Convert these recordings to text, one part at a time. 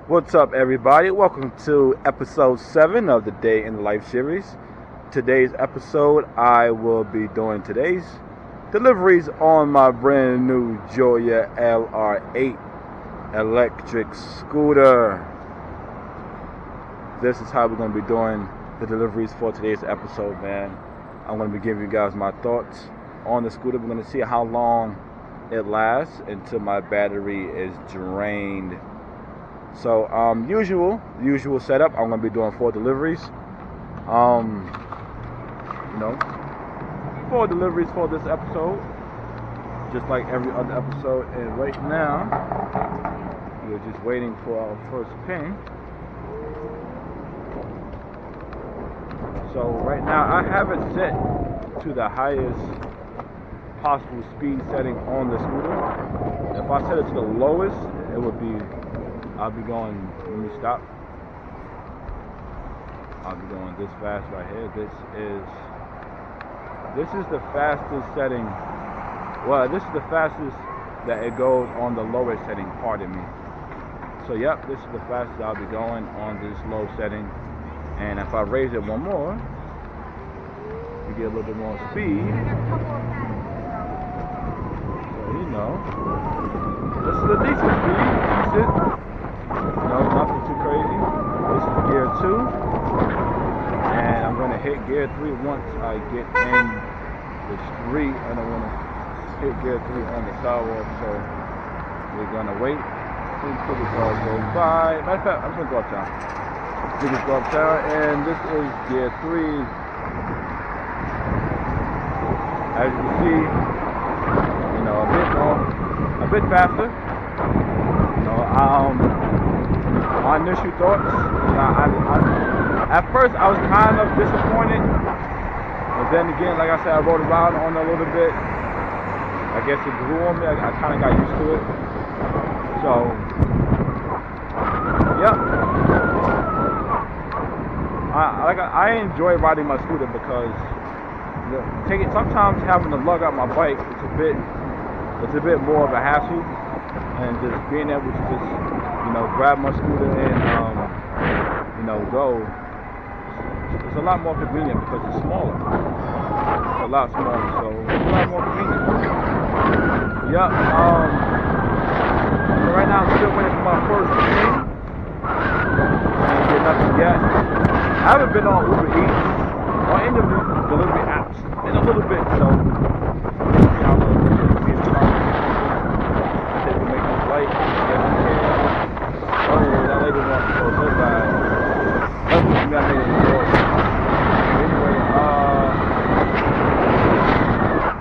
What's up, everybody? Welcome to episode 7 of the Day in the Life series. Today's episode, I will be doing today's deliveries on my brand new Joyor LR8 electric scooter. This is how we're going to be doing the deliveries for today's episode, man. I'm going to be giving you guys my thoughts on the scooter. We're going to see how long it lasts until my battery is drained. So, usual setup. I'm gonna be doing 4 deliveries. 4 deliveries for this episode, just like every other episode. And right now, we're just waiting for our first ping. So right now, I have it set to the highest possible speed setting on the scooter. If I set it to the lowest, it would be, I'll be going, let me stop. I'll be going this fast right here. This is the fastest setting. Well, this is the fastest that it goes on the lowest setting, pardon me. So yep, this is the fastest I'll be going on this low setting. And if I raise it one more, we get a little bit more speed. So this is a decent speed, decent. No, nothing too crazy. This is gear 2. And I'm going to hit gear 3 once I get in the street. I don't want to hit gear 3 on the sidewalk, so we're going to wait until the car goes by. Matter of fact, I'm just going to go uptown. We just go uptown, and this is gear 3. As you can see, a bit faster. My initial thoughts, at first I was kind of disappointed, but then again, like I said, I rode around on it a little bit. I guess it grew on me. I kind of got used to it. So, yep. I enjoy riding my scooter because sometimes having to lug out my bike, it's a bit more of a hassle, and just being able to just grab my scooter and go. It's a lot more convenient because it's smaller. It's a lot smaller, so it's a lot more convenient. Yep. So right now I'm still waiting for my first thing. I ain't get nothing yet. I haven't been on Uber Eats or any of these delivery apps in a little bit, so I'm going to be in the car. I think we make this light. Oh, that lady wants to go so bad. That's what you got made it for. Anyway,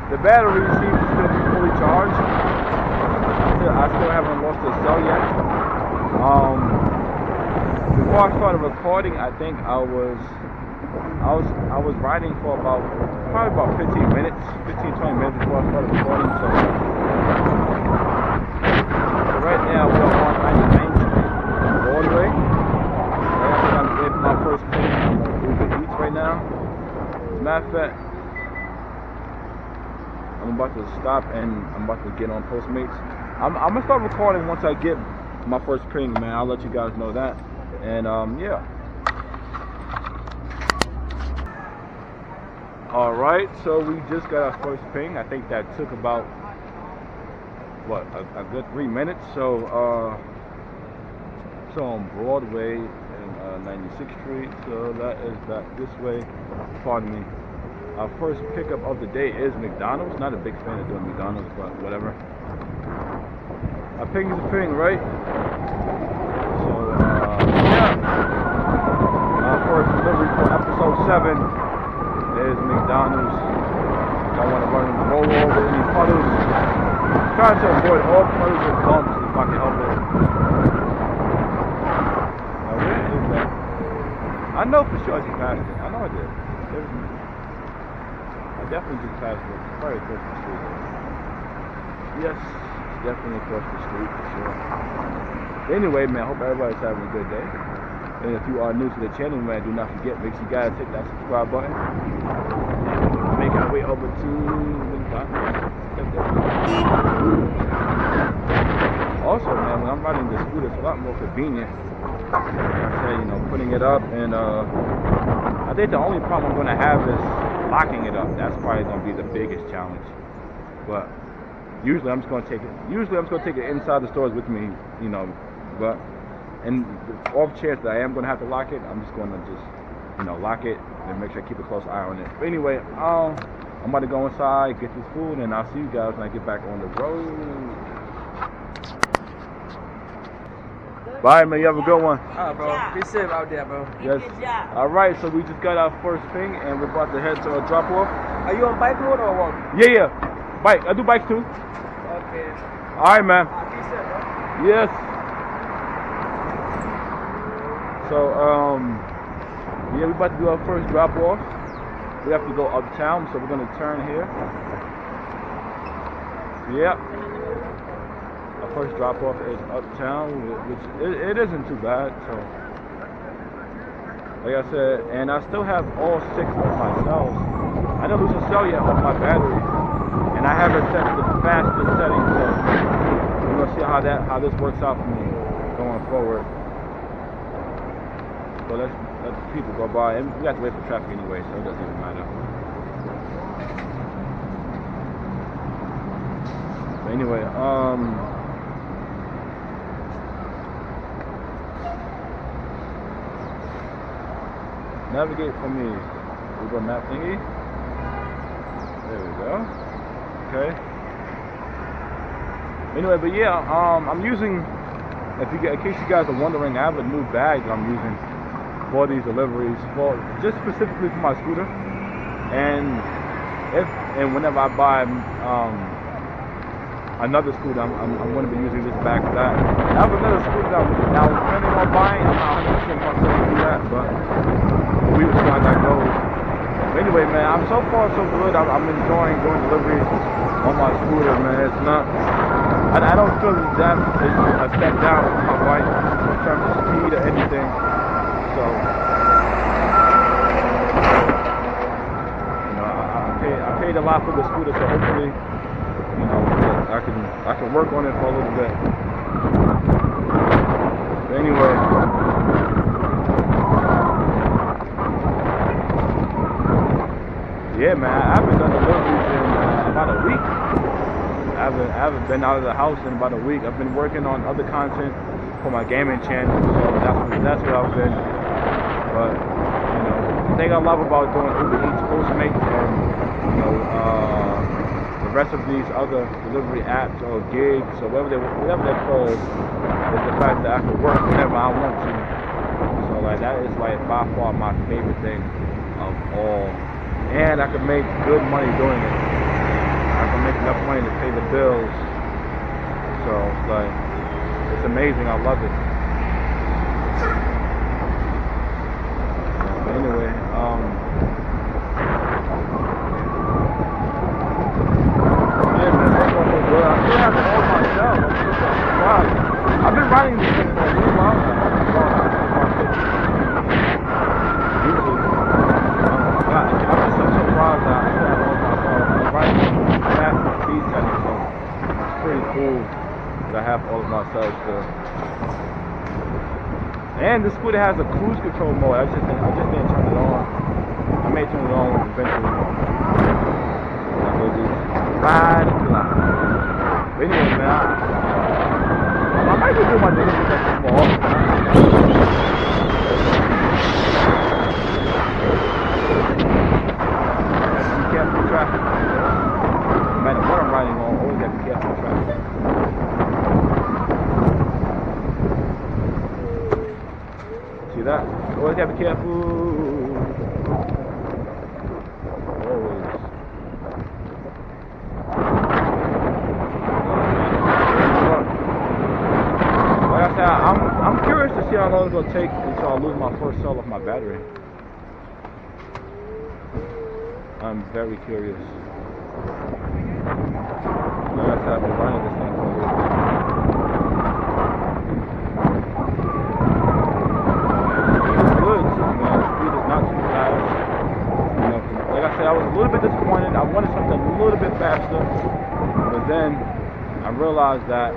the battery seems to still be fully charged. I still haven't lost the cell yet. Before I started recording, I think I was riding for probably about 15 minutes, 15-20 minutes before I started recording. So right now we're on 99th Street, Broadway. Like I said, I'm getting my first pay on Uber Eats right now. As a matter of fact, I'm about to stop and I'm about to get on Postmates. I'm gonna start recording once I get my first ping, man. I'll let you guys know that. And yeah. Alright, so we just got our first ping. I think that took about a good 3 minutes. So on Broadway and 96th Street. So that is back this way. Pardon me. Our first pickup of the day is McDonald's. Not a big fan of doing McDonald's, but whatever. A ping is a ping, right? So yeah. Our first delivery for episode 7 is McDonald's. Don't want to roll over any puddles. Trying to avoid all puddles and bumps if I can help it. Now where is that? I know for sure I just passed it. I know I did. I definitely just passed it. It's probably across the street. Yes, it's definitely across the street for sure. Anyway, man, I hope everybody's having a good day. And if you are new to the channel, man, do not forget, make sure you guys hit that subscribe button. And make our way over to the Also, man, when I'm riding the scooter, it's a lot more convenient. Like I said, you know, putting it up, and I think the only problem I'm gonna have is locking it up. That's probably gonna be the biggest challenge. But usually I'm just gonna take it. Usually I'm just gonna take it inside the stores with me, you know. But in the off chance that I am gonna have to lock it, I'm just gonna you know, lock it and make sure I keep a close eye on it. But anyway, I'm about to go inside, get this food, and I'll see you guys when I get back on the road. Bye, man. You have a good one. Alright, bro. Be safe out there, bro. Yes. Alright, so we just got our first thing, and we're about to head to a drop off. Are you on bike mode or what? Yeah. Bike. I do bikes too. Okay. Alright, man. Be safe, bro. Yes. So, yeah, we're about to do our first drop off. We have to go uptown, so we're gonna turn here. Yep. Our first drop off is uptown, which it isn't too bad. So, like I said, and I still have all 6 of my cells. I didn't lose a cell yet on my battery, and I have it set to the fastest setting. So we're gonna see how this works out for me going forward. So let's let the people go by, and we have to wait for traffic anyway, so it doesn't even matter. But anyway, navigate for me. Google map thingy. There we go. Okay. Anyway, but yeah, I'm using. In case you guys are wondering, I have a new bag that I'm using for these deliveries, just specifically for my scooter. And whenever I buy another scooter, I'm going to be using this bag for that. I have another scooter that I was planning on buying. I'm not 100% possible to do that, but we will see how that goes. But anyway, man, I'm so far so good. I'm enjoying doing deliveries on my scooter, man. It's not. I don't feel that it's a step down with my bike in terms of speed or anything. So, you know, I paid a lot for the scooter, so hopefully, you know, I can work on it for a little bit. But anyway, yeah, man, I haven't done deliveries in about a week. I haven't been out of the house in about a week. I've been working on other content for my gaming channel, so that's what I've been. But you know, the thing I love about doing Uber Eats, Postmates, and you know, the rest of these other delivery apps or gigs or whatever they're called, is the fact that I can work whenever I want to. So like that is like by far my favorite thing of all, and I can make good money doing it. I can make enough money to pay the bills. So it's like, it's amazing. I love it. But anyway, yeah, man, that's also good. I still have it all myself. I'm super surprised. I've been riding this thing for a little while now. I'm just so surprised that I still have all myself. I'm riding fast speed setting, so it's pretty cool to have all of my cells still. And this scooter has a cruise control mode. I just didn't turn it on. I may turn it on eventually. I will just ride and glide. But anyway, man, I might just do my delivery like more often. Be careful of traffic. No matter what I'm riding on, always have to be careful of traffic. See that? Always have to be careful. Always. Like I said, I'm curious to see how long it's gonna take until I lose my first cell of my battery. I'm very curious. Like I said, I've been running this thing for a little bit. It's good too, man. The speed is not too fast. You know, like I said, I was a little bit disappointed. I wanted something a little bit faster, but then I realized that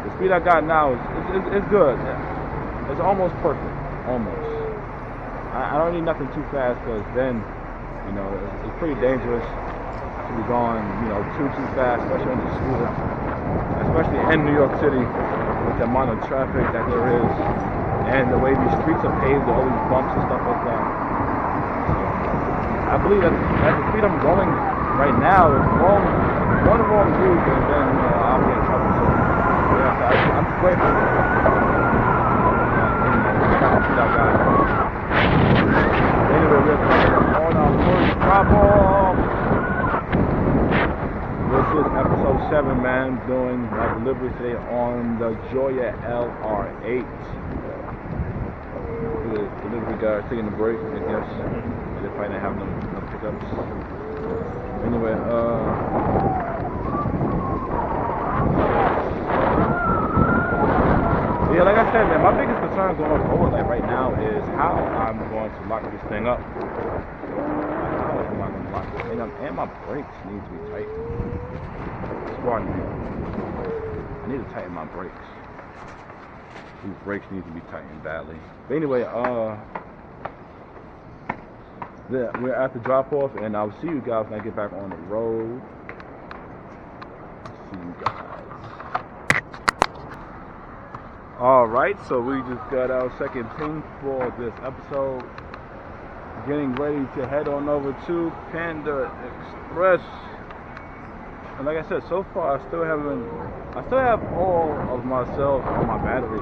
The speed I got now is good. It's almost perfect, almost. I don't need nothing too fast because then, you know, it's pretty dangerous to be going, you know, too fast, especially on the scooter, especially in New York City with the amount of traffic that there is and the way these streets are paved, all these bumps and stuff like that. I believe that at the speed I'm going right now is wrong route, and then I'll get in trouble. So yeah, I'm grateful. Anyway, we're on our first drop off. This is episode 7, man. Doing my delivery today on the Joyor LR8. The delivery guy taking a break, I guess. They probably didn't have no pickups. Anyway, yeah, like I said, man, my biggest concern going forward, like right now, is how I'm going to lock this thing up. How am I going to lock this thing up? And my brakes need to be tightened. That's what I need. I need to tighten my brakes. These brakes need to be tightened badly. But anyway, we're at the drop off, and I'll see you guys when I get back on the road. See you guys. Alright, so we just got our second ping for this episode. Getting ready to head on over to Panda Express. And like I said, so far I still have all of my cells on my battery.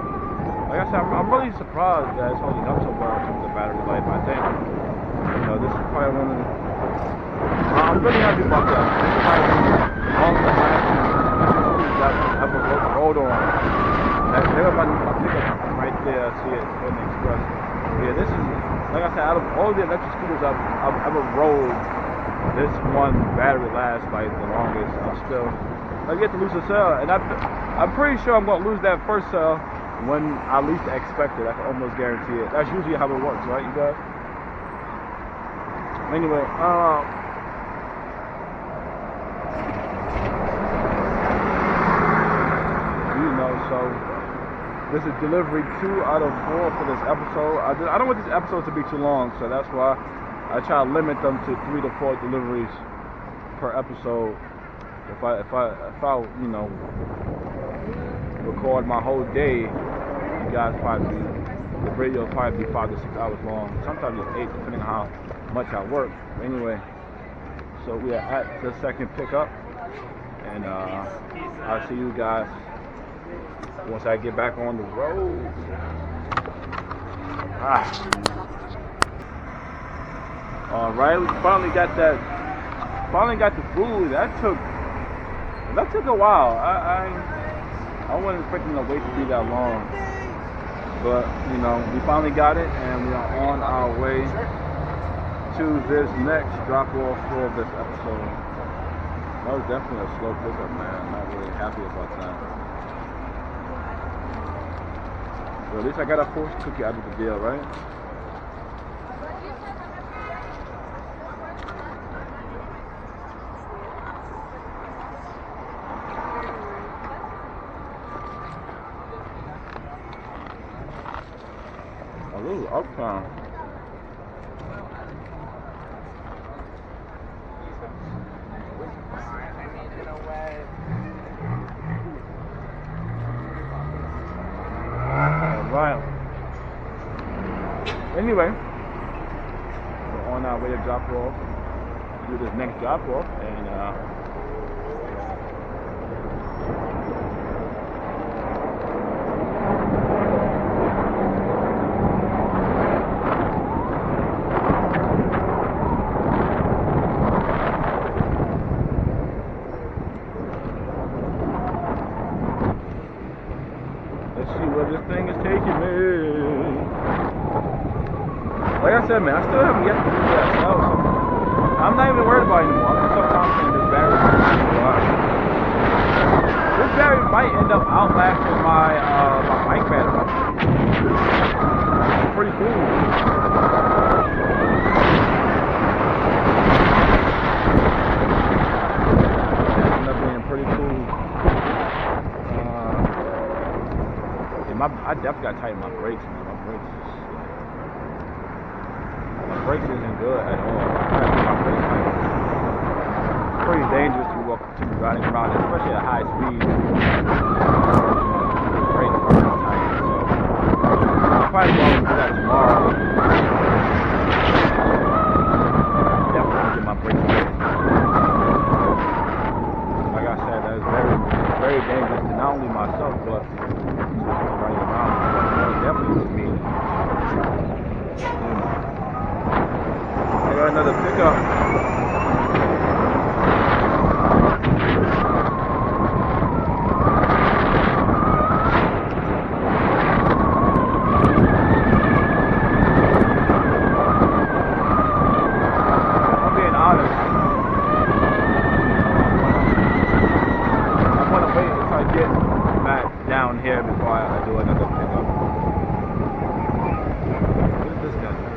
Like I said, I'm really surprised that it's holding up so well in terms of battery life. I think, you know, this is probably one of the, I'm really happy about that. This is probably one of the longest lasting that I've ever rode on. There was my pickup right there. I see it in the Express. Yeah, this is, like I said, out of all the electric scooters I've ever rode, this one battery lasts like the longest. I get to lose a cell, and I'm pretty sure I'm going to lose that first cell when I least expect it. I can almost guarantee it. That's usually how it works, right, you guys? Anyway, you know, so this is delivery 2 out of 4 for this episode. I don't want this episode to be too long, so that's why I try to limit them to 3 to 4 deliveries per episode. If I you know, record my whole day, you guys the video will probably be 5 to 6 hours long. Sometimes it's 8, depending on how much I work. But anyway, so we are at the second pickup, and I'll see you guys once I get back on the road. Alright, we finally got the food. That took a while. I wasn't expecting the wait to be that long. But, you know, we finally got it, and we are on our way to this next drop off for this episode. That was definitely a slow pickup, man. I'm not really happy about that. But at least I got a fortune cookie out of the deal, right? A little uptown. Right. Anyway, we're on our way to drop off, do this next drop off, and let's see where this thing is taking me. Like I said, man, I still haven't yet to do that. So I'm not even worried about it anymore. I'm so confident this battery is going to last. This battery might end up outlasting my mic battery. It's pretty cool. It ended up being pretty cool. tighten my brakes, man. My brakes isn't good at all. My brakes tight. It's pretty dangerous to be riding around, especially at high speed. The brakes are tight, so I'll probably go and do that tomorrow. Definitely get my brakes tight. Like I said, that's very, very dangerous to not only myself, but riding around, but definitely to me. I got another pickup. I'm being honest. I'm gonna wait until I get back down here before I do another pickup. What is this guy doing?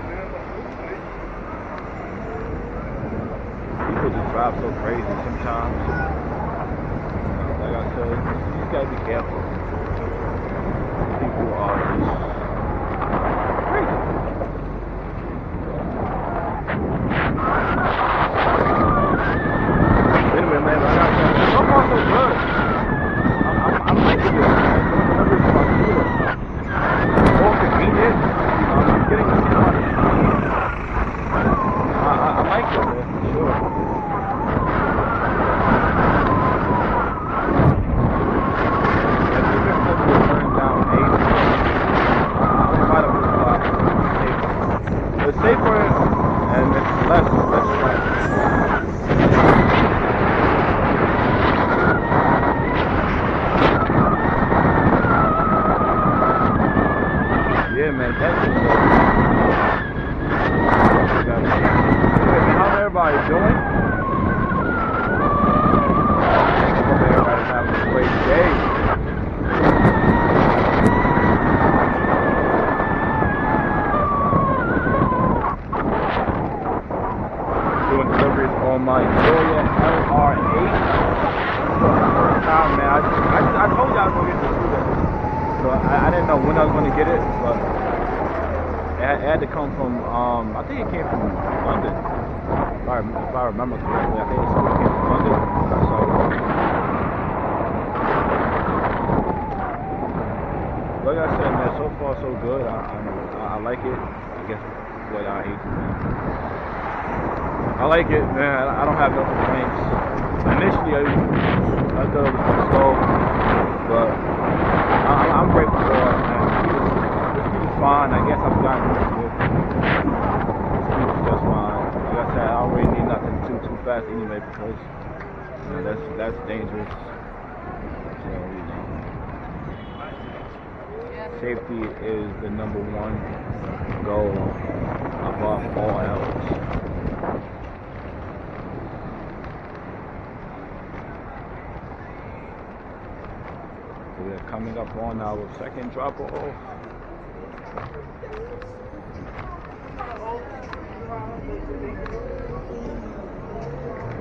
People just drive so crazy sometimes. Like I said, you just gotta be careful. People are just crazy. Anyway, man, like I said, so far so good. I'm liking it. More convenient. I'm getting to see money. I like it, man, for sure. And even if we turn down 8, outside of this spot, it's safer and it's less stress. Yeah, man, thank you. How's everybody doing? I hope everybody's having a great day. Doing deliveries on my Joyor LR8. First time, man. I told you I was going to get this scooter. So I didn't know when I was going to get it, but it had to come from, I think it came from London. If I remember correctly, I think it came from London. So, like I said, man, so far so good. I like it. I guess what I hate, man. I like it, man. I don't have no complaints. Initially, I thought it was slow, but I'm grateful for it, man. It's fine. I guess I've gotten used to it. It's just fine. Like I said, I don't really need nothing too fast anyway, because you know, that's dangerous. So, you know, safety is the #1 goal above all else. We are coming up on our second drop off.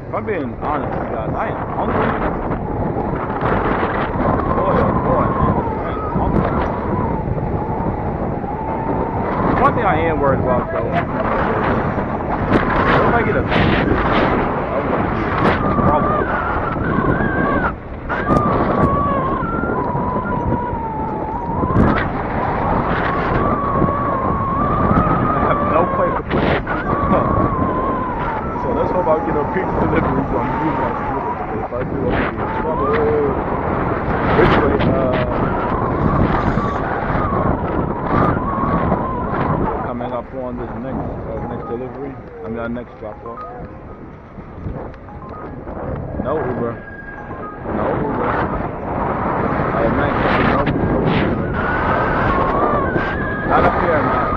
If I'm being honest with you guys, I am hungry. Boy, oh boy, I am hungry. One thing I am worried about though, if I get a pizza, I'm going to be in trouble. I'll get a pizza delivery from you guys. If I do, I'll be in trouble. Anyway, we're coming up on this next delivery. I mean, our next drop off. No Uber. No Uber. I am not getting no Uber. Not up here, man.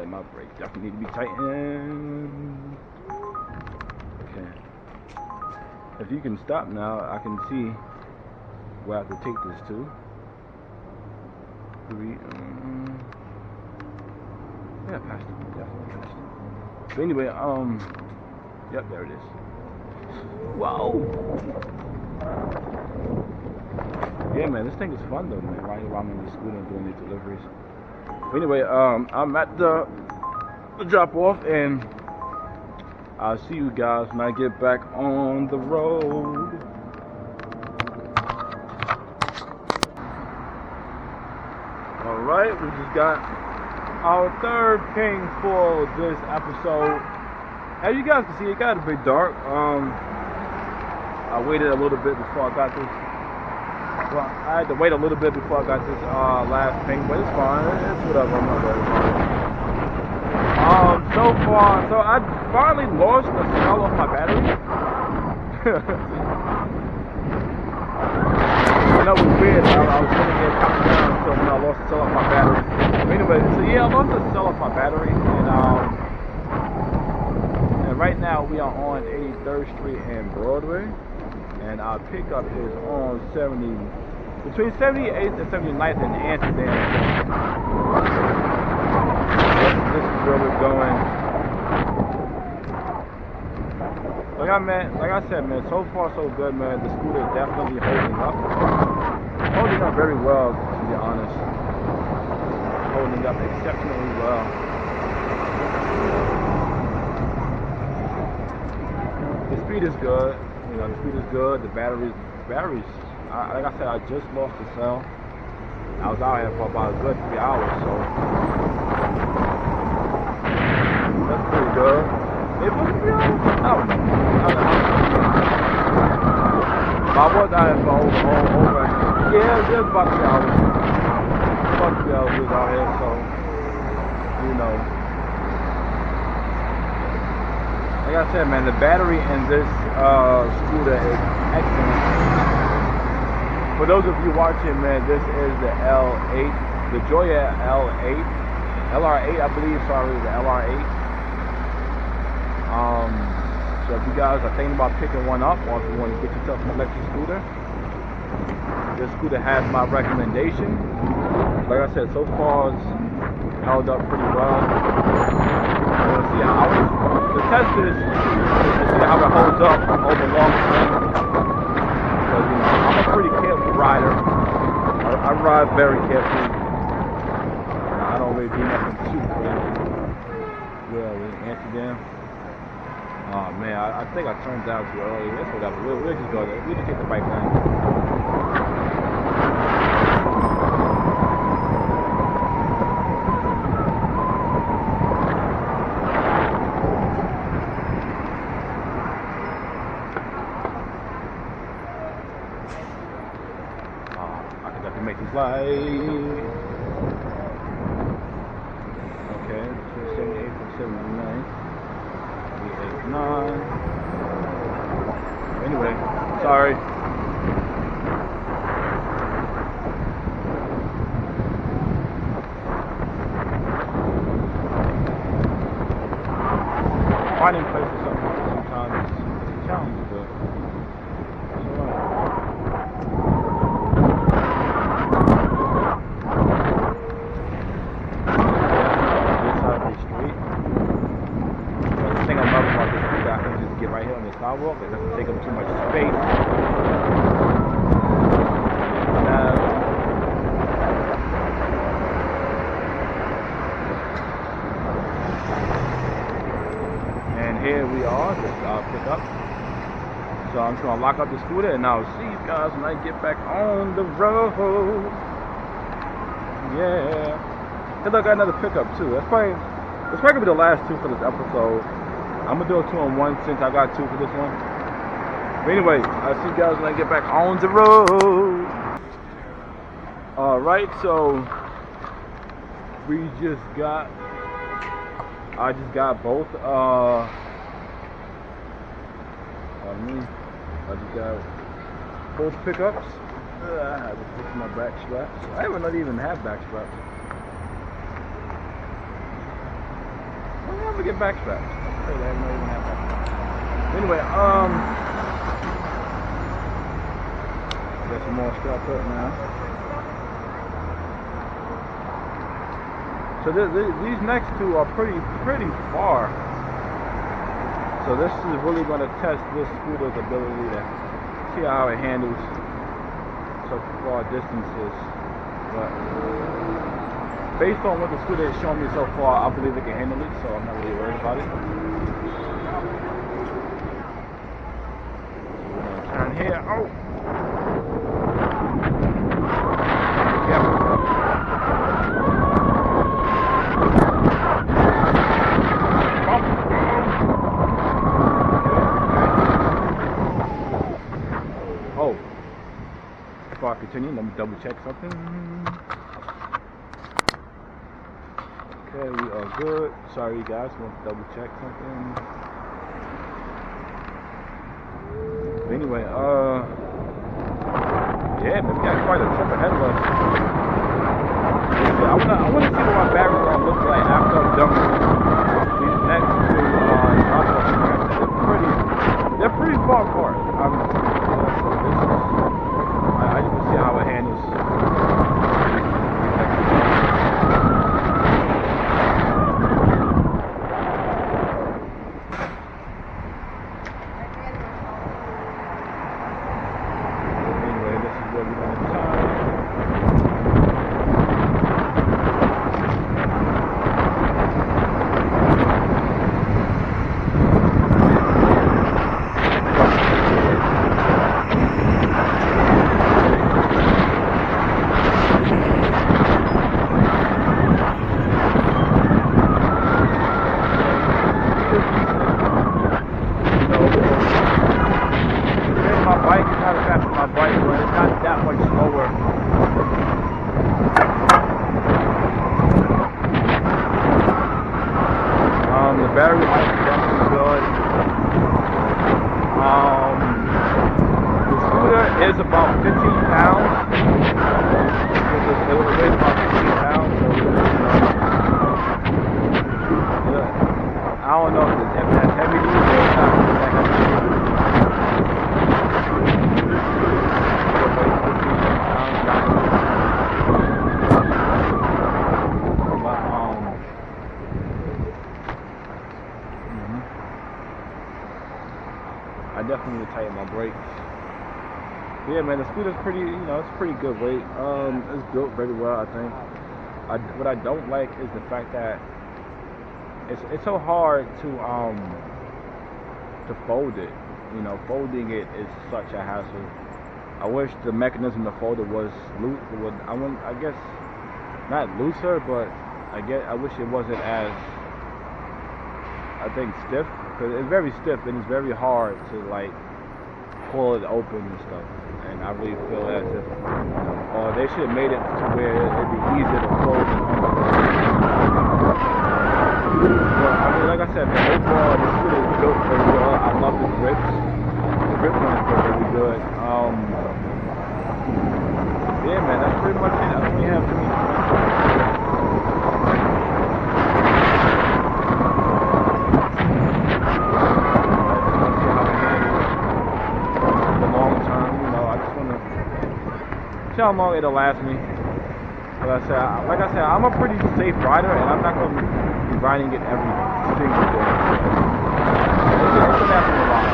My brake definitely need to be tightened. Okay. If you can stop now, I can see where I have to take this to. Yeah, past it. Definitely past it. So anyway, yep, there it is. Whoa! Yeah, man, this thing is fun though, man. Riding around on the scooter and doing these deliveries. But anyway, I'm at the drop off, and I'll see you guys when I get back on the road. All right, we just got our third ping for this episode. As you guys can see, it got a bit dark. I waited a little bit before I got this. Well, I had to wait a little bit before I got this last ping, but it's fine. It's whatever. I'm not worried about it. So far, so I finally lost the cell of my battery. I know it was weird. I was sitting here counting down until when I lost the cell of my battery. But anyway, so yeah, I lost the cell of my battery, and right now we are on 83rd Street and Broadway. And our pickup is on between 78th and 79th in Amsterdam. This is where we're going. Like I said, man, so far so good, man. The scooter is definitely holding up. Holding up very well, to be honest. Holding up exceptionally well. The speed is good. You know, the speed is good. The batteries. Like I said, I just lost the cell. I was out here for about a good 3 hours, so that's pretty good. It was 3 hours? I don't know. I was out here for over. Yeah, it was about 3 hours. About 3 hours we was out here, so you know. Like I said, man, the battery in this scooter is excellent. For those of you watching, man, this is the L8, the Joyor LR8, I believe. Sorry, the LR8. So if you guys are thinking about picking one up, or if you want to get yourself an electric scooter, this scooter has my recommendation. Like I said, so far it's held up pretty well. We'll see how the test is to see how it holds up over long time. Because you know, I'm a pretty careful rider. I ride very carefully. I don't really do nothing too crazy. Well, in Amsterdam. Oh man, I think I turned down too early. That's whatever. We'll just go there. We'll just take the bike down. Make this light. Okay, 278 from 79. 389. Anyway, sorry. Finding places sometimes is a challenge, but it's alright. Sidewalk. It doesn't take up too much space. And here we are, this pickup. So I'm just gonna lock up the scooter, and I'll see you guys when I get back on the road. Yeah. And look, I got another pickup too. That's probably gonna be the last two for this episode. I'm gonna do a 2-on-1 since I got 2 for this one. But anyway, I'll see you guys when I get back on the road. Alright, so I just got both pickups. I have to fix my back straps. I even have back straps. When did I ever get back straps? Anyway, got some more strapped up now. So these next two are pretty far. So this is really going to test this scooter's ability to see how it handles. such far distances, but based on what the scooter has shown me so far, I believe it can handle it, so I'm not really worried about it. We're gonna turn here. Oh! Yeah. Oh. Before I continue, let me double check something. Okay, we are good. Sorry guys, want to double check something. But anyway, yeah, man, we got quite a trip ahead of us. I want to see what my battery's gonna look like after I'm done with these next two they're pretty far apart. I just want to see how it handles. Anyway, this is what we're going to try. Battery life is definitely good. The scooter is about 15 pounds. It weighs about 15 pounds. So, I don't know if that's heavy duty or not that heavy. I definitely need to tighten my brakes. But yeah, man, the scooter's pretty, it's pretty good weight. It's built very well, I think. What I don't like is the fact that it's so hard to fold it. Folding it is such a hassle. I wish the mechanism to fold it was loose. I guess not looser, but I wish it wasn't as, I think, stiff. Because it's very stiff and it's very hard to like pull it open and stuff. And I really feel as if they should have made it to where it'd be easier to fold and but I mean, like I said, man, overall the scooter is built very well. I love the grips. The grip on it is really good. Yeah, man, that's pretty much it. I don't really have too many questions. See how long it'll last me. Like I said, I'm a pretty safe rider, and I'm not going to be riding it every single day. It's gonna happen a lot.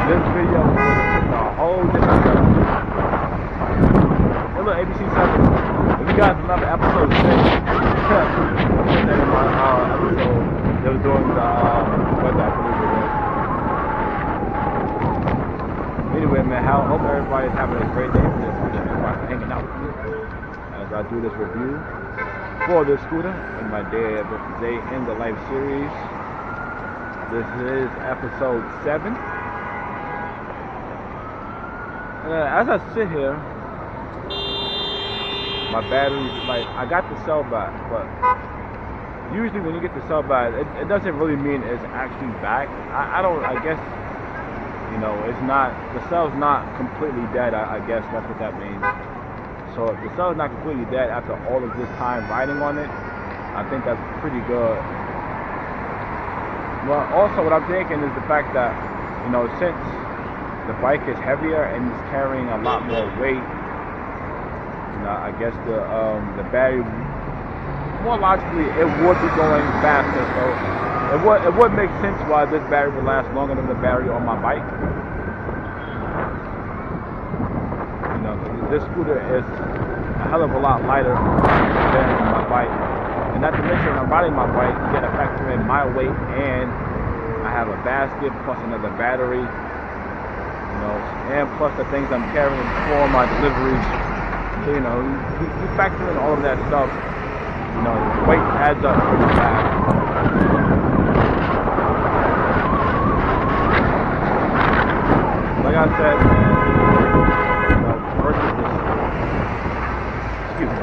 This video was a whole different stuff. Hey look, ABC7. If you guys remember episode 6, that in my episode, they were doing the weather, I believe it was. Anyway, man, I hope everybody's having a great day for this scooter. Everybody's hanging out with me as I do this review for this scooter in my day in the life series. This is episode 7. As I sit here, my battery's like, I got the cell back, but usually when you get the cell back, it doesn't really mean it's actually back. I guess, it's not, the cell's not completely dead, I guess that's what that means. So if the cell is not completely dead after all of this time riding on it, I think that's pretty good. Well, also what I'm thinking is the fact that, you know, since the bike is heavier and it's carrying a lot more weight, you know, I guess the battery, more logically, it would be going faster. So it would make sense why this battery would last longer than the battery on my bike. You know, this scooter is a hell of a lot lighter than my bike. And not to mention, I'm riding my bike, you gotta factor in my weight, and I have a basket plus another battery, you know, and plus the things I'm carrying for my deliveries. So, you know, you factor in all of that stuff, you know, weight adds up pretty fast. Like I said, man, you know,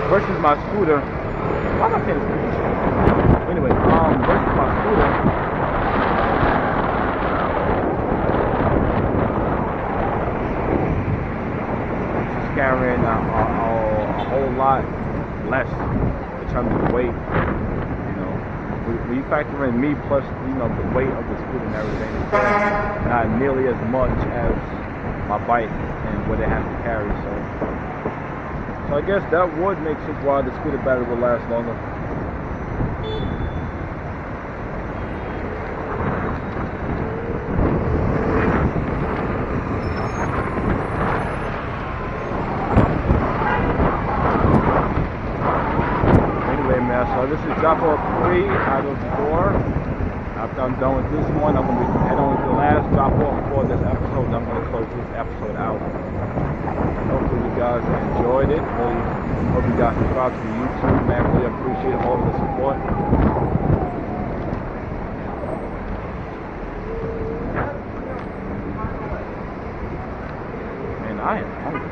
versus my scooter. Why am I saying this? Anyway, versus my scooter, just carrying a whole lot less in terms of weight. You know, when you factor in me plus, you know, the weight of the scooter and everything, it's not nearly as much as my bike and what it has to carry. So I guess that would make sense why the scooter battery will last longer. Anyway, man, so this is drop off 3 out of 4. After I'm done with this one, I'm going to be heading on to the last drop off for this episode. I'm going to close this episode out. Hopefully you guys enjoyed it. Really hope you guys subscribe to the YouTube, man. Really appreciate all the support. Man, I am hungry.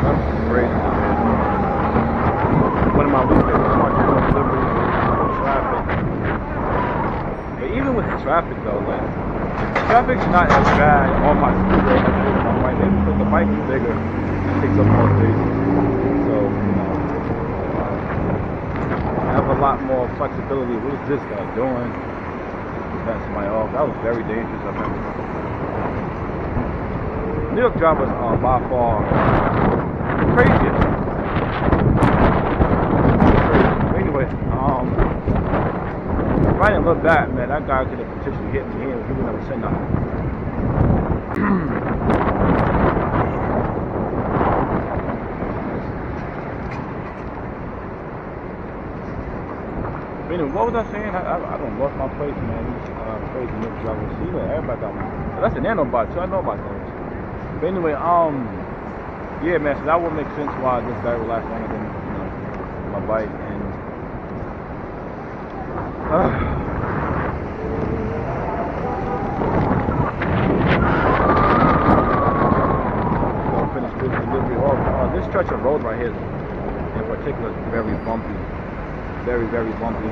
That's crazy. One of my weekends is deliveries with traffic. But even with the traffic though, like, traffic's not as bad on my scooter as it is on my bike. Maybe because the bike is bigger, it takes up more space. So, you know, I have a lot more flexibility. What is this guy doing? That's my off. That was very dangerous of him. New York drivers are by far the craziest. Anyway, if I didn't look back, man, that guy could have potentially hit me here. He would never say nothing. Anyway, what was I saying? I don't lost my place, man. These crazy New York drivers. See, everybody got one. That's an Handlebar too. I know about those. But anyway, yeah, man. So that would make sense why this guy would last longer than, you know, my bike. And so finish this delivery. This stretch of road right here, in particular, is very bumpy. Very, very bumpy.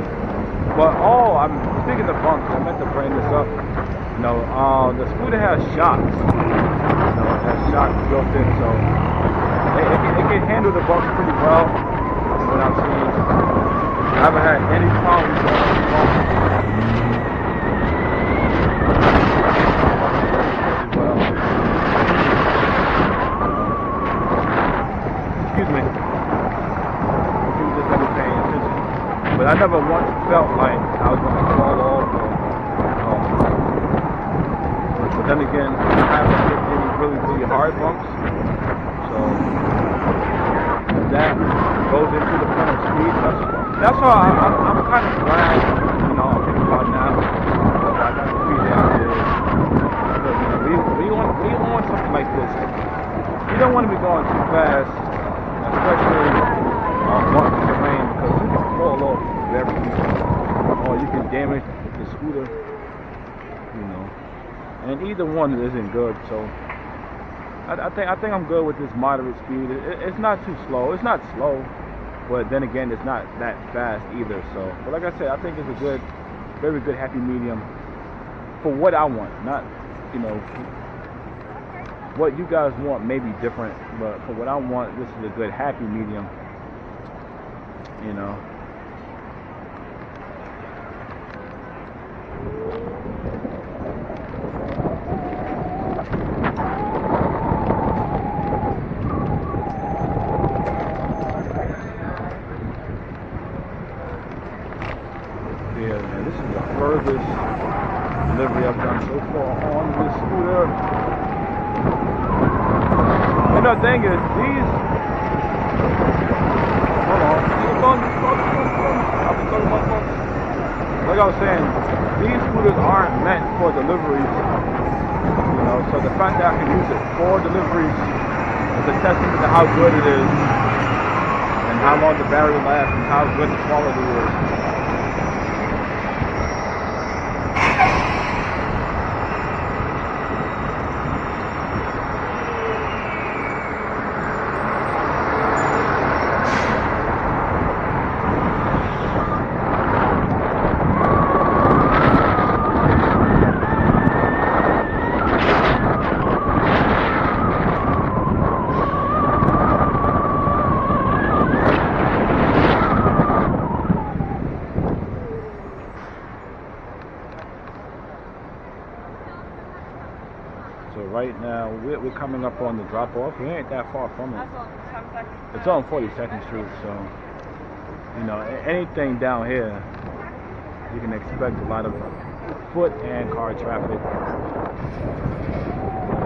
But I'm speaking of bumps, I meant to bring this up. You know, the scooter has shocks. You know, it has shocks built in, so it can handle the bumps pretty well. From what I've seen, I haven't had any problems with the bumps. Well, excuse me. People just never paying attention. But I never once felt like I was going to fall off. But then again, I haven't hit any really, really hard bumps. So that goes into the point of speed. That's why I'm kind of glad, you know, I'm thinking about now. I got the speed down there. Because, you know, we want something like this. You don't want to be going too fast, especially on bumpy terrain, because you can fall off very easily, or you can damage the scooter, you know. And either one isn't good. So I think I'm good with this moderate speed. It's not too slow. It's not slow, but then again, it's not that fast either. So, but like I said, I think it's a good, very good happy medium. for what I want, not, you know, what you guys want may be different, but for what I want, this is a good happy medium, you know. Yeah, man, this is the furthest delivery I've done so far on this scooter. And the thing is, these, hold on, like I was saying, these scooters aren't meant for deliveries, you know, so the fact that I can use it for deliveries is a testament to how good it is and how long the battery lasts and how good the quality is. So right now, we're coming up on the drop-off. We ain't that far from it. It's on 42nd Street, so, you know, anything down here, you can expect a lot of foot and car traffic.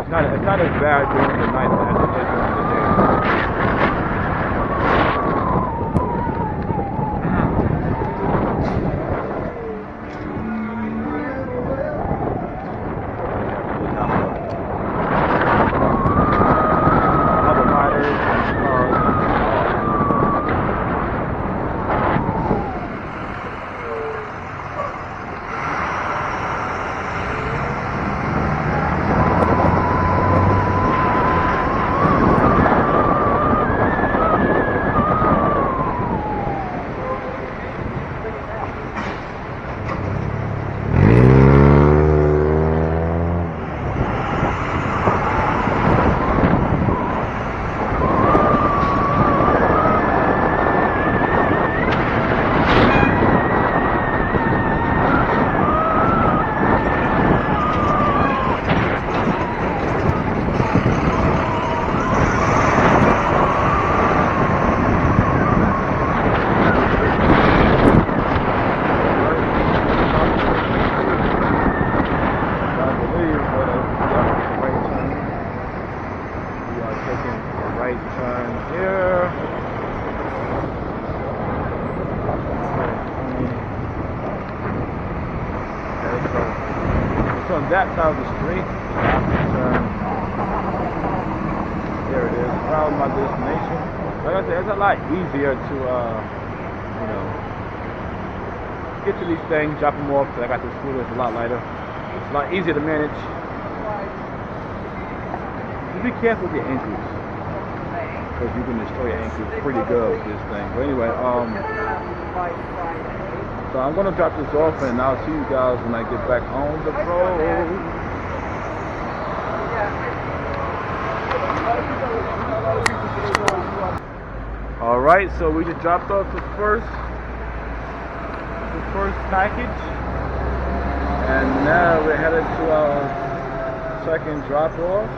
It's not as bad during the night as it is during the day. On that side of the street, there it is, found my destination. Like I said, it's a lot easier to, you know, get to these things, drop them off, because I got this scooter, it's a lot lighter. It's a lot easier to manage. Just be careful with your ankles, because you can destroy your ankles pretty good with this thing. But anyway, so I'm going to drop this off and I'll see you guys when I get back on the road. Alright, so we just dropped off the first package. And now we're headed to our second drop off.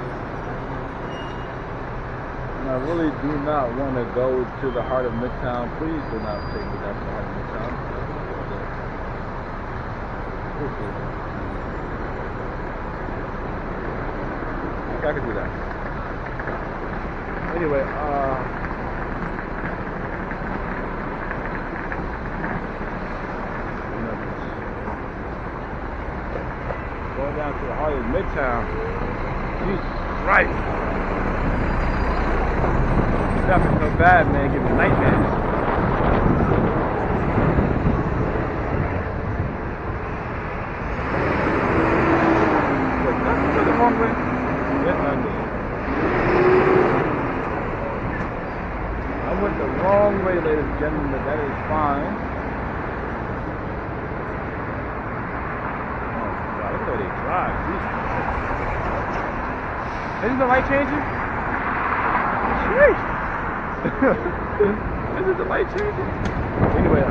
And I really do not want to go to the heart of Midtown. Please do not take me down to the heart of Midtown. I think I could do that. Anyway, going down to the heart of Midtown. Jesus Christ. Traffic's so bad, man, give me nightmares. I went the wrong way, ladies and gentlemen, but that is fine. Oh, God, look at God, isn't the light changing? Sheesh. Isn't the light changing? Anyway,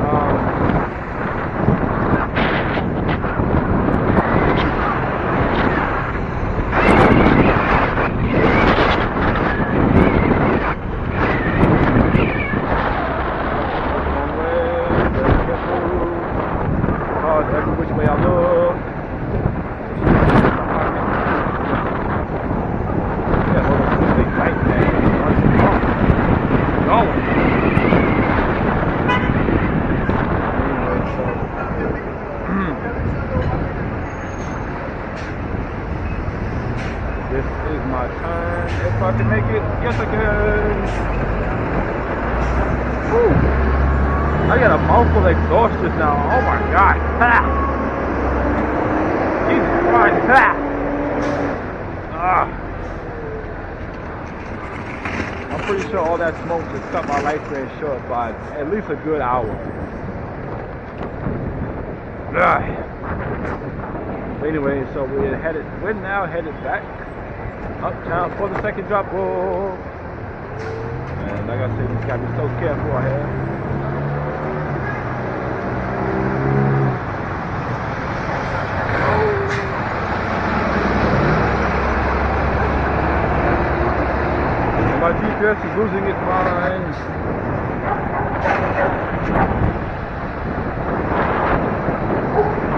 every which way I look. Yeah, hold on, stay tight, man. Going. This is my turn. If I can make it, yes I can. Woo. I got a mouthful of exhaust just now. Oh my god. Ha! Jesus Christ. Ha! Ah. I'm pretty sure all that smoke just cut my lifespan short by at least a good hour. Ah. Anyway, so we're now headed back uptown for the second drop off. And like I said, you just gotta be so careful out here. My GPS is losing its mind.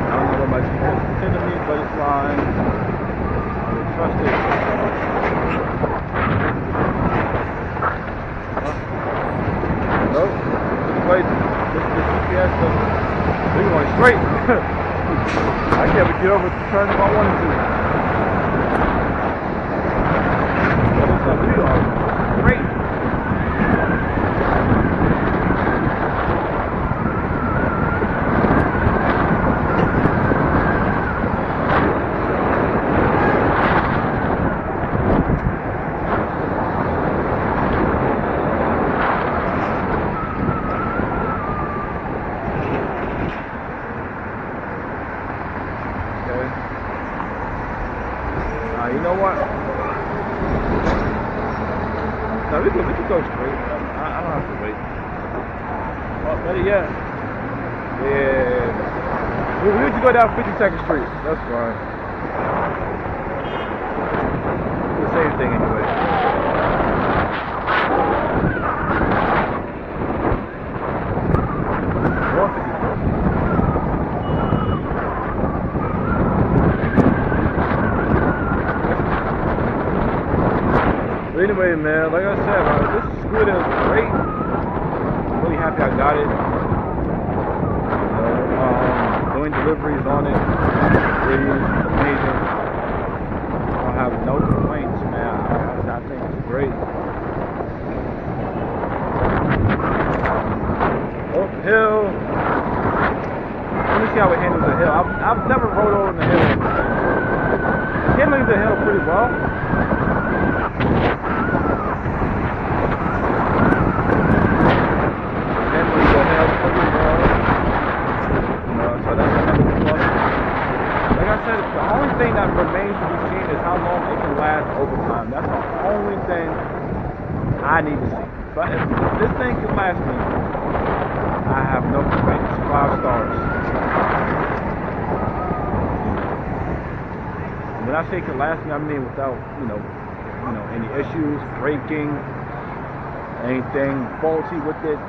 I don't know what my GPS is telling me, but it's fine. I will trust it. Nope. This way, this GPS we're going straight. I can't even get over to turn if I wanted to. What's up, you are great. You know what? No, we can go straight. I don't have to wait. Well, better yet. Yeah. We need to go down 52nd Street. That's fine. The same thing anyway. Anyway, man, like I said, this scooter is great. I'm really happy I got it. Doing deliveries on it, it is amazing. I have no complaints, man. I think it's great. Uphill. Let me see how it handles the hill. I've never rode over the hill. Handling the hill pretty well. The only thing that remains to be seen is how long it can last over time. That's the only thing I need to see. But if this thing can last me, I have no complaints. 5 stars. And when I say it can last me, I mean without, any issues, braking, anything faulty with it.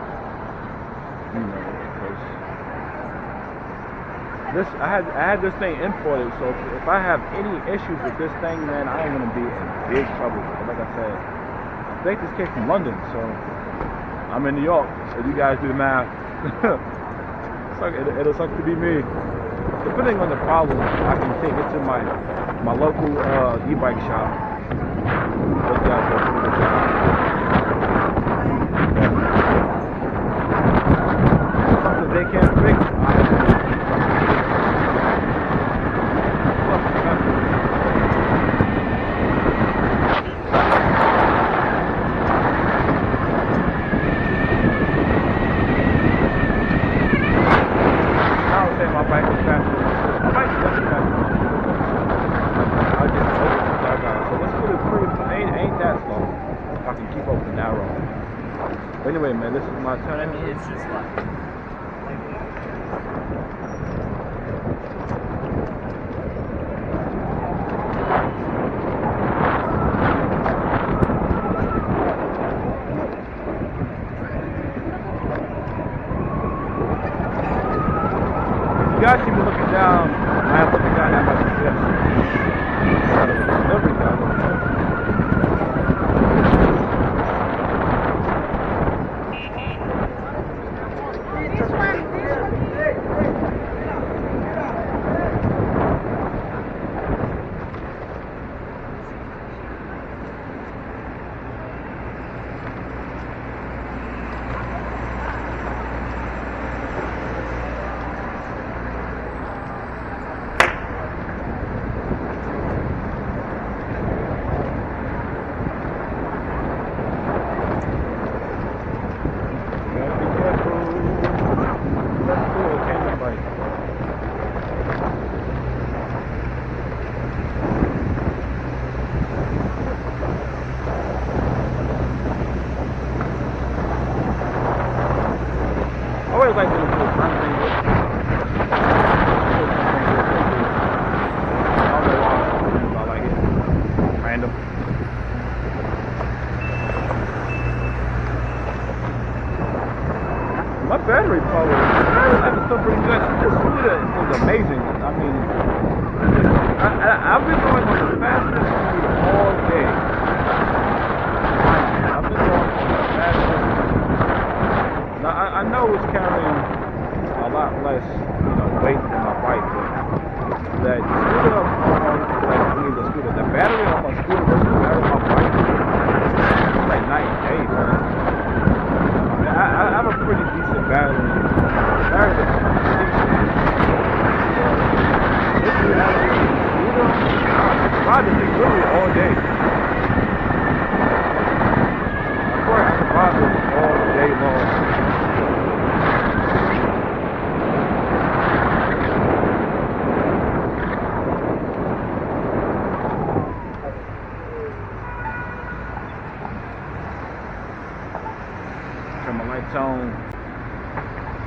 I had this thing imported, so if I have any issues with this thing, man, I am gonna be in big trouble. But like I said, I think this came from London, so I'm in New York. So you guys do the math. It'll suck to be me. Depending on the problem, I can take it to my local e-bike shop. Something they can't fix. Anyway, man, this is my But I turn. mean, it's just like You guys see me looking down. I am looking down at my GPS. Delivery guy. I always like doing cool front things. I don't know why, I like it. Random. My battery power is still pretty good. This scooter is amazing. I mean, I've been going on the fastest scooter all day. I've been going on the fastest. Now, I know it's carrying a lot less, weight than my bike, but the scooter, the battery on my scooter versus the battery on my bike, it's like night and day, man. I have a pretty decent battery. Battery is decent. This battery, I ride this thing literally all day. I swear I can ride this all day long. Turn my lights on.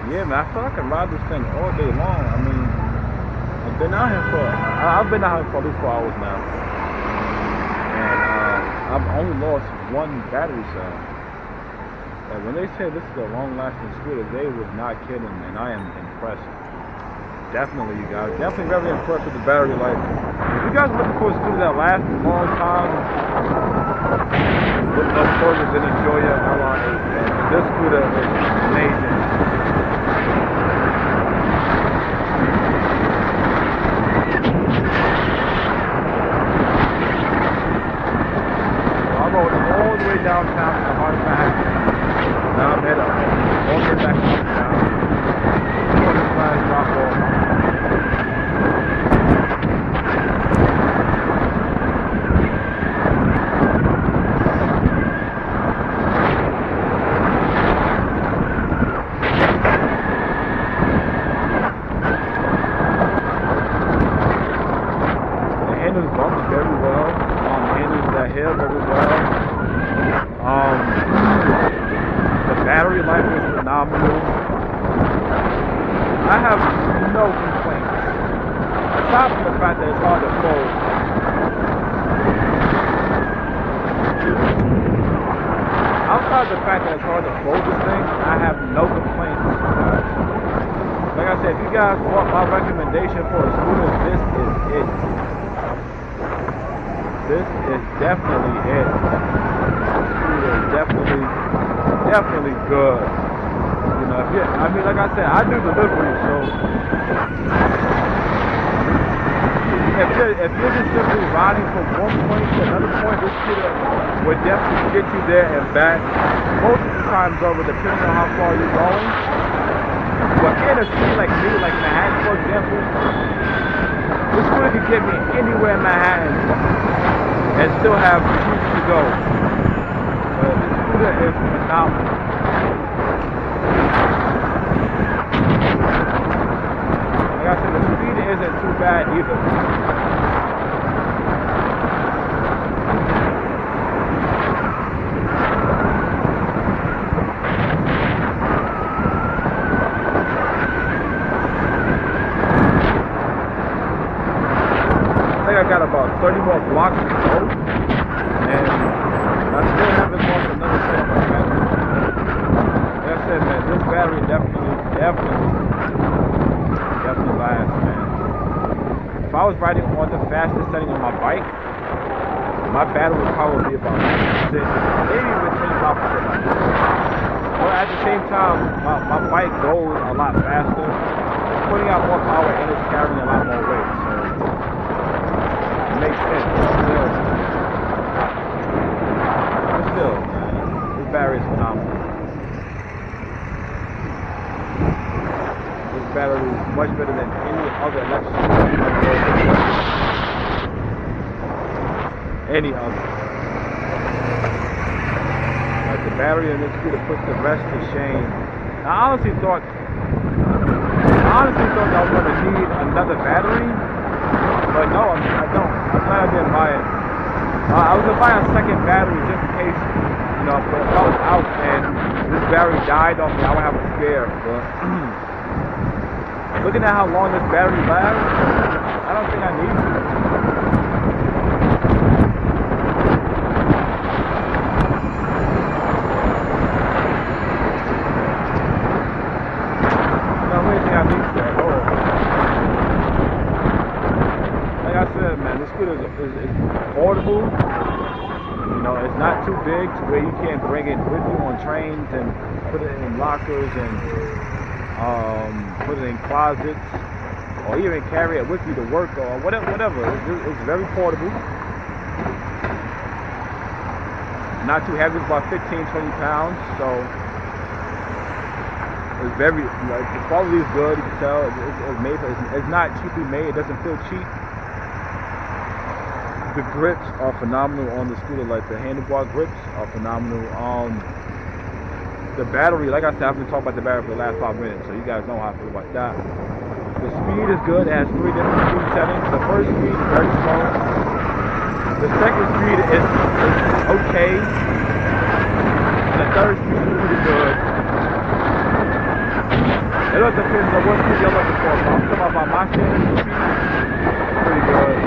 Yeah, man, I feel like I can ride this thing all day long. I mean, I've been out here for at least 4 hours now, and I've only lost one battery cell. And when they say this is a long-lasting scooter, they was not kidding, and I am impressed. Definitely, you guys. Definitely very impressed with the battery life. If you guys are looking for a scooter that lasts a long time, look up further than a Joyor LR8. This scooter is amazing. So I rode all the way downtown to the heart of Manhattan. Now I'm headed all the way back uptown. For this last drop off. Very well. Handles that hill very well. The battery life is phenomenal. I have no complaints. Aside from the fact that it's hard to fold. Outside the fact that it's hard to fold this thing, I have no complaints. Like I said, if you guys want my recommendation for a scooter, this is it. This is definitely it. Scooter is definitely good. I mean, like I said, I do deliveries, so if you're just simply riding from one point to another point, this scooter would definitely get you there and back most of the times over, depending on how far you're going. But in a city like me, like Manhattan, for example, this scooter can get me anywhere in Manhattan and still have routes to go. But this scooter is phenomenal. Like I said, the speed isn't too bad either. think I got about 30 more blocks to go, and I still haven't lost another cell on my battery. Like I said, man, this battery definitely lasts, man. If I was riding on the fastest setting on my bike, my battery would probably be about 96, maybe even 25% left. But at the same time, my bike goes a lot faster. It's putting out more power and it's carrying a lot more weight, so it makes sense. But still, man, this battery is phenomenal. This battery is much better than any other electric scooter. Any other. Like the battery in this scooter puts the rest to shame. I honestly thought I was going to need another battery, but no, I don't. I'm glad I didn't buy it. I was going to buy a second battery just in case, you know, if I was out and this battery died on me, I would have a spare. But looking at how long this battery lasts, I don't think I need to. Is portable. You know, it's not too big to where you can't bring it with you on trains and put it in lockers and put it in closets, or even carry it with you to work or whatever. It's very portable. Not too heavy, it's about 15-20 pounds. So it's very, like, the quality is good. You can tell it's made. It's not cheaply made. It doesn't feel cheap. The grips are phenomenal on the scooter, like the handlebar grips are phenomenal. The battery, like I said, I've been talking about the battery for the last 5 minutes, so you guys know how I feel about that. The speed is good. It has 3 different speed settings. The first speed is very slow. The second speed is okay. And the third speed is pretty good. It all depends on what speed you're looking for. So I'm talking about my standard speed. It's pretty good.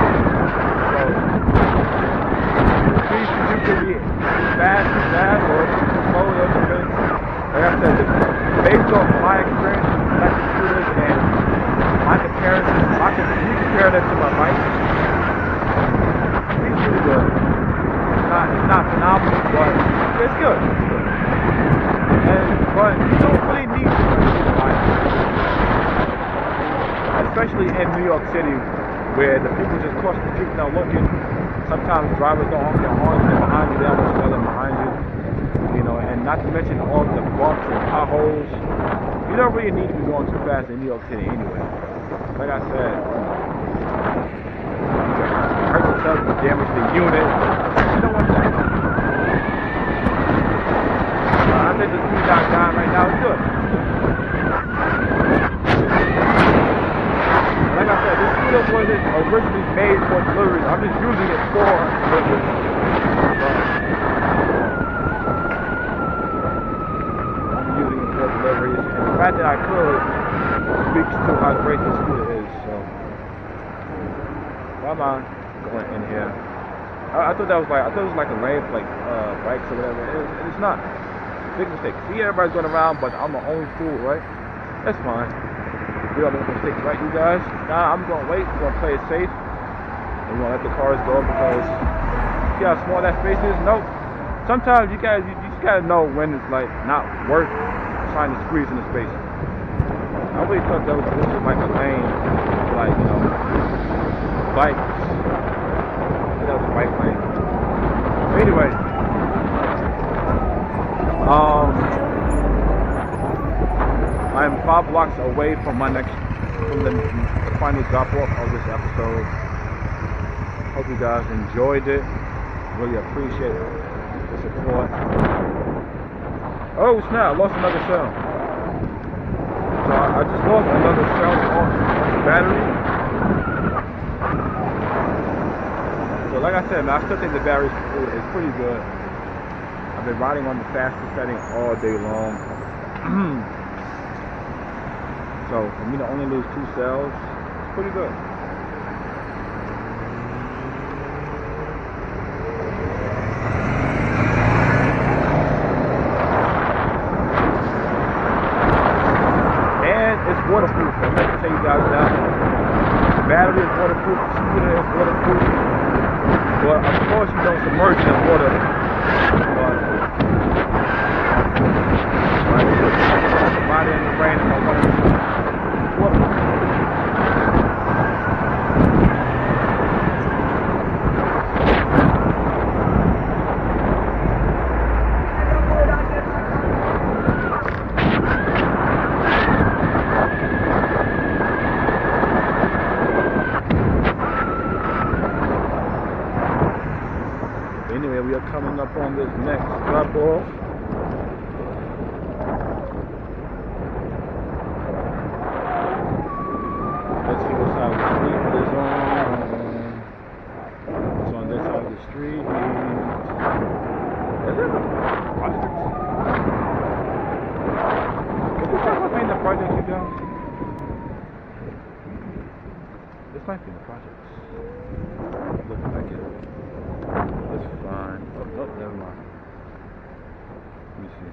You can be fast, or slow, it depends. Like I said, based on my experience with electric scooters and my comparison, compare that to my bike. It's pretty good. It's not phenomenal, but it's good. But you don't really need to bike, especially in New York City, where the people just cross the street without looking. Sometimes drivers don't honk their horns, they're behind you, they almost smell them behind you. You know, and not to mention all the bumps and potholes. You don't really need to be going too fast in New York City anyway. Like I said, you hurt yourself, you damage the unit. You don't want that. I think the speed down right now is good. Like I said, this scooter wasn't originally made for deliveries. I'm just using it for deliveries. I'm using it for deliveries, and the fact that I could speaks to how great this scooter is. So, why am I going in here? I thought it was like a lane, like bikes or whatever. It's not. Big mistake. See, everybody's going around, but I'm the only fool, right? That's fine. We don't make mistakes, right, you guys? Nah, I'm gonna wait. We're gonna play it safe. And we're gonna let the cars go because see how small that space is? Nope. Sometimes you just gotta know when it's like not worth trying to squeeze in the space. I really thought this was like a lane, like, you know, bikes. That was a bike lane. Anyway, I am 5 blocks away from the final drop off of this episode. Hope you guys enjoyed it. Really appreciate the support. Oh snap, I lost another cell. So I just lost another cell off the battery. So like I said, man, I still think the battery is pretty good. I've been riding on the fastest setting all day long. So for me to only lose 2 cells, it's pretty good. submerged in water. But riding in the rain and I wanted to anyway, we are coming up on this next drop off. Let's see what side of the street it is on. It's on this side of the street. Is it the project? Can you tell what made the project, you guys? This might be the project. Looking back at it. It's fine. Oh, never mind. Let me see.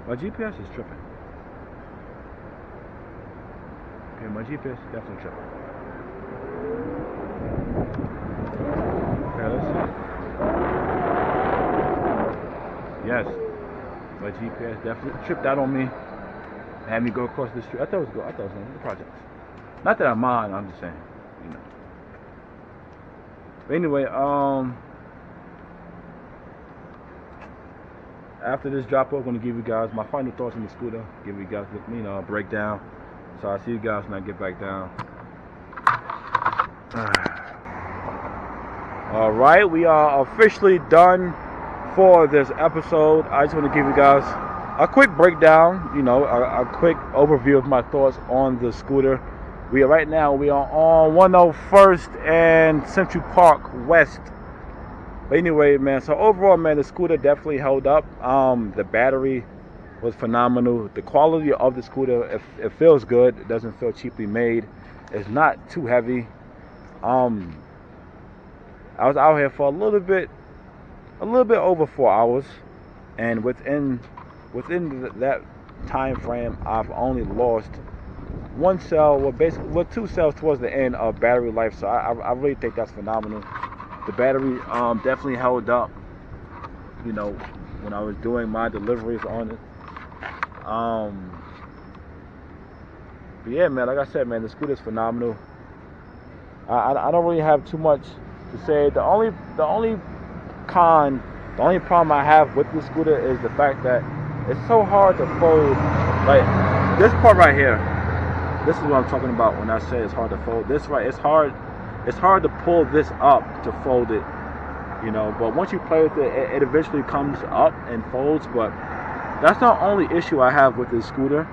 My GPS is tripping. Okay, my GPS is definitely tripping. Okay, let's see. Yes, my GPS definitely tripped out on me. Had me go across the street. I thought it was good. I thought it was one of the projects. Not that I'm mind, I'm just saying, you know. But anyway, after this drop off, I'm gonna give you guys my final thoughts on the scooter. Give you guys, you know, a breakdown. So I'll see you guys when I get back down. All right, we are officially done for this episode. I just want to give you guys a quick breakdown, you know, a quick overview of my thoughts on the scooter. Right now we are on 101st and Central Park West. But anyway, man, so overall, man, the scooter definitely held up. The battery was phenomenal. The quality of the scooter, it feels good. It doesn't feel cheaply made. It's not too heavy. I was out here for a little bit over 4 hours, and within that time frame, I've only lost one cell, well, 2 cells towards the end of battery life. So I really think that's phenomenal. The battery definitely held up, you know, when I was doing my deliveries on it. But yeah, man, like I said, man, the scooter's phenomenal. I don't really have too much to say. The only problem I have with the scooter is the fact that it's so hard to fold. Like this part right here, this is what I'm talking about when I say it's hard to fold. This right, it's hard to pull this up to fold it, you know. But once you play with it, it eventually comes up and folds. But that's the only issue I have with this scooter.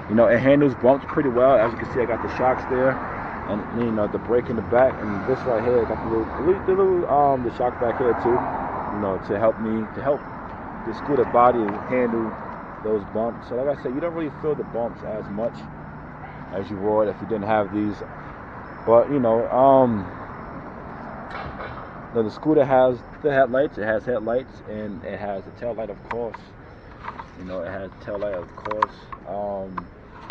You know, it handles bumps pretty well. As you can see, I got the shocks there, and you know, the brake in the back, and this right here, I got the shock back here too. You know, to help the scooter body handle those bumps. So like I said, you don't really feel the bumps as much as you would if you didn't have these. But you know, the scooter has the headlights. It has headlights, and it has a tail light, of course. You know, it has tail light, of course.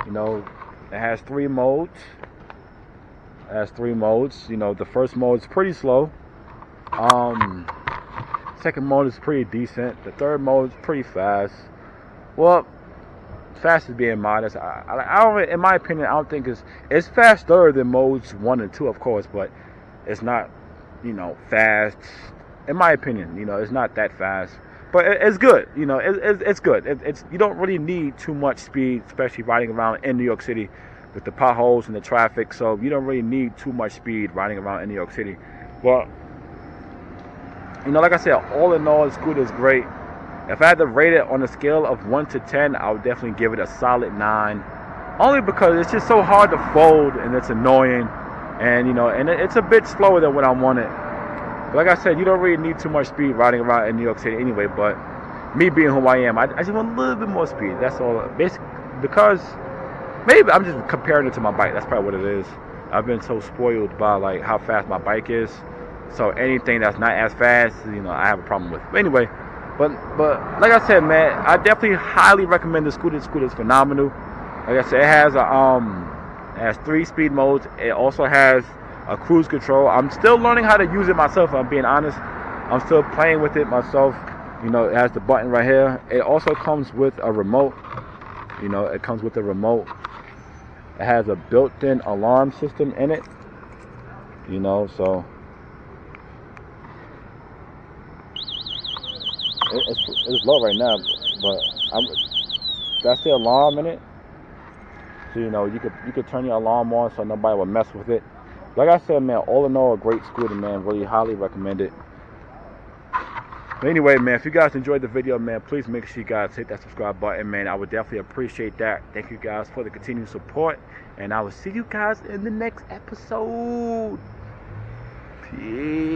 You know, it has 3 modes. It has 3 modes. You know, the first mode is pretty slow. Second mode is pretty decent. The third mode is pretty fast. Well, fast is being modest. I don't, in my opinion, I don't think it's faster than modes 1 and 2, of course, but it's not, you know, fast. In my opinion, you know, it's not that fast, but it's good. You know, it's good. It's you don't really need too much speed, especially riding around in New York City with the potholes and the traffic. So you don't really need too much speed riding around in New York City. But you know, like I said, all in all, the scooter is great. If I had to rate it on a scale of 1 to 10, I would definitely give it a solid 9. Only because it's just so hard to fold and it's annoying, and you know, and it's a bit slower than what I wanted. But like I said, you don't really need too much speed riding around in New York City anyway. But me being who I am, I just want a little bit more speed. That's all. Basically, because maybe I'm just comparing it to my bike. That's probably what it is. I've been so spoiled by like how fast my bike is. So anything that's not as fast, you know, I have a problem with. But anyway. But like I said, man, I definitely highly recommend the scooter. The scooter is phenomenal. Like I said, it has 3 speed modes. It also has a cruise control. I'm still learning how to use it myself, if I'm being honest. I'm still playing with it myself. You know, it has the button right here. It also comes with a remote. You know, it comes with a remote. It has a built-in alarm system in it. You know, so it's low right now, but that's the alarm in it. So you know, you could turn your alarm on so nobody will mess with it. Like I said, man, all in all, a great scooter, man. Really highly recommend it. But anyway, man, if you guys enjoyed the video, man, please make sure you guys hit that subscribe button, man. I would definitely appreciate that. Thank you guys for the continued support, and I will see you guys in the next episode. Peace.